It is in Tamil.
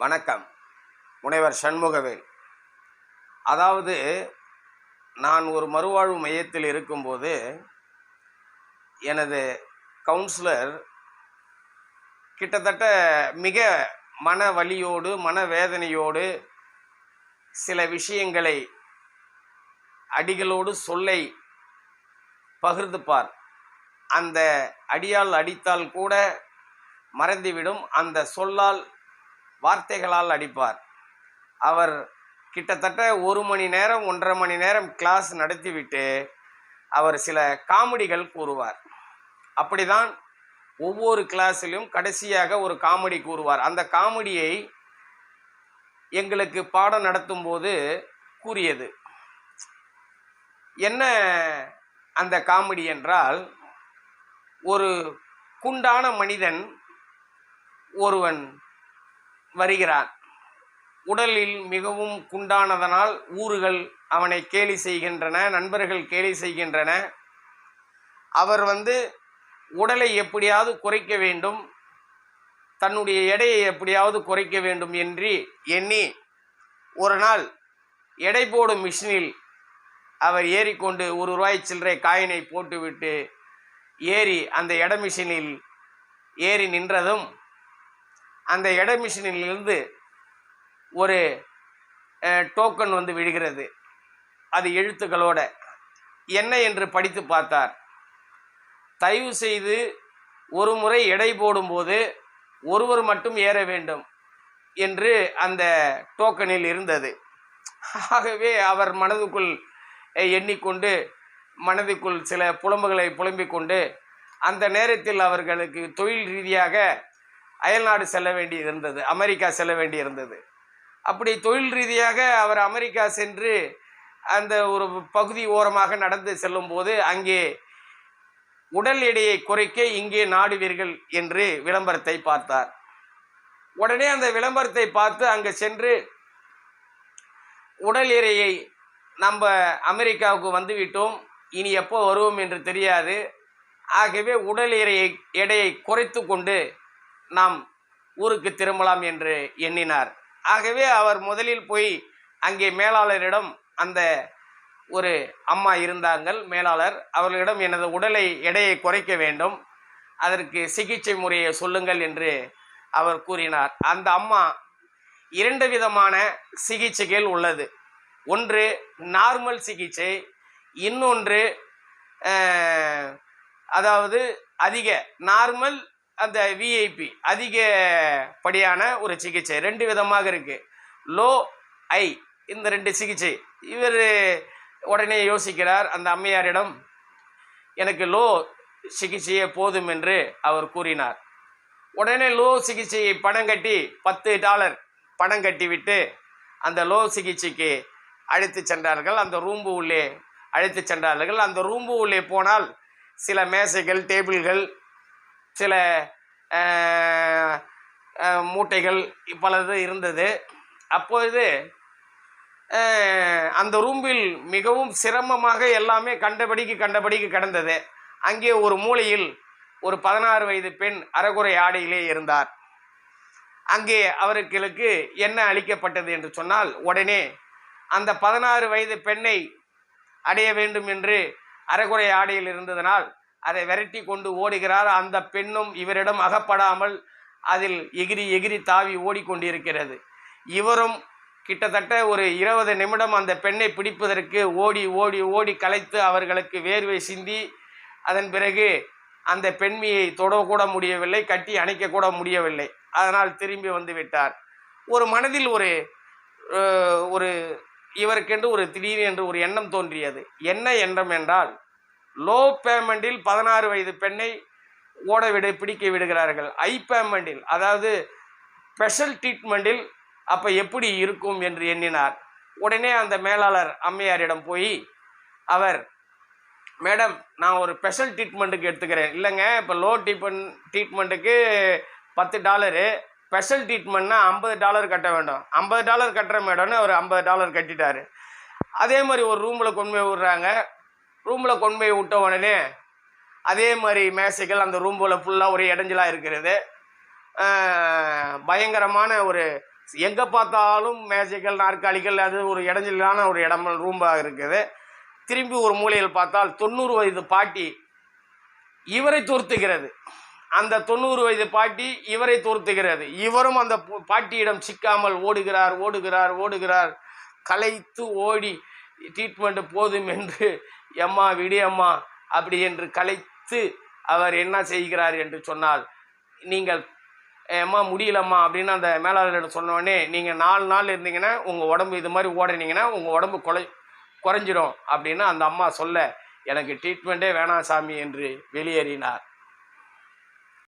வணக்கம். முனைவர் சண்முகவேல். அதாவது, நான் ஒரு மறுவாழ்வு மையத்தில் இருக்கும்போது எனது கவுன்சிலர் கிட்டத்தட்ட மிக மன வலியோடு மனவேதனையோடு சில விஷயங்களை அடிகளோடு சொல்லை பகிர்ந்துப்பார். அந்த அடியால் அடித்தால் கூட மறந்துவிடும், அந்த சொல்லால் வார்த்தைகளால் அடிப்பார். அவர் கிட்டத்தட்ட 1 மணி நேரம் 1.5 மணி நேரம் கிளாஸ் நடத்திவிட்டு அவர் சில காமெடிகள் கூறுவார். அப்படிதான் ஒவ்வொரு கிளாஸிலும் கடைசியாக ஒரு காமெடி கூறுவார். அந்த காமெடியை எங்களுக்கு பாடம் நடத்தும் போது கூறியது என்ன? அந்த காமெடி என்றால், ஒரு குண்டான மனிதன் ஒருவன் வருகிறான். உடலில் மிகவும் குண்டானதனால் ஊர்கள் அவனை கேலி செய்கின்றன, நண்பர்கள் கேலி செய்கின்றன. அவர் உடலை எப்படியாவது குறைக்க வேண்டும், தன்னுடைய எடையை எப்படியாவது குறைக்க வேண்டும் என்று எண்ணி ஒரு நாள் எடை போடும் மிஷினில் அவர் ஏறிக்கொண்டு ₹1 சில்லறை காயினை போட்டுவிட்டு ஏறி அந்த எடை மிஷினில் ஏறி நின்றதும் அந்த எடை மிஷினிலிருந்து ஒரு டோக்கன் விழுகிறது. அது எழுத்துக்களோட. என்ன என்று படித்து பார்த்தார். தயவு செய்து ஒரு முறை எடை போடும்போது ஒருவர் மட்டும் ஏற வேண்டும் என்று அந்த டோக்கனில் இருந்தது. ஆகவே அவர் மனதுக்குள் எண்ணிக்கொண்டு மனதுக்குள் சில புலம்புகளை புலம்பிக் கொண்டு அந்த நேரத்தில் அவர்களுக்கு தொழில் ரீதியாக அயல்நாடு செல்ல வேண்டி இருந்தது, அமெரிக்கா செல்ல வேண்டி இருந்தது. அப்படி தொழில் ரீதியாக அவர் அமெரிக்கா சென்று அந்த ஒரு பகுதி ஓரமாக நடந்து செல்லும் போது அங்கே உடல் எடையை குறைக்க இங்கே நாடுவீர்கள் என்று விளம்பரத்தை பார்த்தார். உடனே அந்த விளம்பரத்தை பார்த்து அங்கே சென்று உடல் எடையை நம்ம அமெரிக்காவுக்கு வந்துவிட்டோம், இனி எப்போ வருவோம் என்று தெரியாது, ஆகவே உடல் எடையை குறைத்து கொண்டு நாம் ஊருக்கு திரும்பலாம் என்று எண்ணினார். ஆகவே அவர் முதலில் போய் அங்கே மேலாளரிடம், அந்த ஒரு அம்மா இருந்தாங்கள் மேலாளர், அவர்களிடம் எனது எடையை குறைக்க வேண்டும், அதற்கு சிகிச்சை முறையை சொல்லுங்கள் என்று அவர் கூறினார். அந்த அம்மா 2 விதமான சிகிச்சைகள் உள்ளது. ஒன்று நார்மல் சிகிச்சை, இன்னொன்று அதாவது அதிக நார்மல், அந்த விஐபி அதிகப்படியான ஒரு சிகிச்சை. 2 விதமாக இருக்கு. லோ ஐ, இந்த 2 சிகிச்சை. இவர் உடனே யோசிக்கிறார். அந்த அம்மையாரிடம் எனக்கு லோ சிகிச்சையே போதும் என்று அவர் கூறினார். உடனே லோ சிகிச்சையை பணம் கட்டி $10 பணம் கட்டிவிட்டு அந்த லோ சிகிச்சைக்கு அழைத்து சென்றார்கள். அந்த ரூம்பு உள்ளே அழைத்து சென்றார்கள். அந்த ரூம்பு உள்ளே போனால் சில மேசைகள், டேபிள்கள், சில மூட்டைகள் பலது இருந்தது. அப்பொழுது அந்த ரூம்பில் மிகவும் சிரமமாக எல்லாமே கண்டபடிக்கு கிடந்தது. அங்கே ஒரு மூலையில் ஒரு 16 வயது பெண் அரைகுறை ஆடையிலே இருந்தார். அங்கே அவர்களுக்கு என்ன அளிக்கப்பட்டது என்று சொன்னால், உடனே அந்த 16 வயது பெண்ணை அடைய வேண்டும் என்று அரைகுறை ஆடையில் இருந்ததனால் அதை விரட்டி கொண்டு ஓடுகிறார். அந்த பெண்ணும் இவரிடம் அகப்படாமல் அதில் எகிரி தாவி ஓடிக்கொண்டிருக்கிறது. இவரும் கிட்டத்தட்ட ஒரு 20 நிமிடம் அந்த பெண்ணை பிடிப்பதற்கு ஓடி கலைத்து அவர்களுக்கு வேர்வை சிந்தி, அதன் பிறகு அந்த பெண்மையை தொடக்கூட முடியவில்லை, கட்டி அணைக்கக்கூட முடியவில்லை. அதனால் திரும்பி வந்து விட்டார். ஒரு மனதில் ஒரு இவருக்கென்று ஒரு திடீரென்று ஒரு எண்ணம் தோன்றியது. என்ன எண்ணம் என்றால், லோ பேமெண்டில் 16 வயது பெண்ணை பிடிக்க விடுகிறார்கள். ஹை பேமெண்டில், அதாவது ஸ்பெஷல் ட்ரீட்மெண்டில் அப்போ எப்படி இருக்கும் என்று எண்ணினார். உடனே அந்த மேலாளர் அம்மையாரிடம் போய் அவர், மேடம், நான் ஒரு ஸ்பெஷல் ட்ரீட்மெண்ட்டுக்கு எடுத்துக்கிறேன். இல்லைங்க, இப்போ லோ ட்ரீட்மெண்ட்டுக்கு $10, ஸ்பெஷல் ட்ரீட்மெண்ட்னா $50 கட்ட வேண்டும். $50 கட்டுற மேடம்னு அவர் $50 கட்டிட்டார். அதே மாதிரி ஒரு ரூமில் கொண்டு போய் விடுறாங்க. ரூமில் கொண்டு போய் விட்ட உடனே அதே மாதிரி மேசைகள் அந்த ரூமில் ஃபுல்லாக ஒரே இடைஞ்சலாக இருக்கிறது. பயங்கரமான ஒரு எங்கே பார்த்தாலும் மேஜைகள் நாற்காலிகள், அது ஒரு இடைஞ்சலான ஒரு இடம் ரூம்பாக இருக்குது. திரும்பி ஒரு மூலையில் பார்த்தால் 90 வயது பாட்டி இவரை துரத்துகிறது. அந்த 90 வயது பாட்டி இவரை துரத்துகிறது. இவரும் அந்த பாட்டியிடம் சிக்காமல் ஓடுகிறார் ஓடுகிறார் ஓடுகிறார். களைத்து ஓடி ட்ரீட்மெண்ட் போதும் என்று எம்மா விடியம்மா அப்படி என்று களைத்து அவர் என்ன செய்கிறார் என்று சொன்னால், நீங்கள் அம்மா முடியலம்மா அப்படின்னு அந்த மேலாளரிடம் சொன்னோடனே, நீங்கள் 4 நாள் இருந்தீங்கன்னா உங்கள் உடம்பு இது மாதிரி ஓடினீங்கன்னா உங்கள் உடம்பு குறைஞ்சிரும் அப்படின்னு அந்த அம்மா சொல்ல, எனக்கு ட்ரீட்மெண்ட்டே வேணாம் சாமி என்று வெளியேறினார்.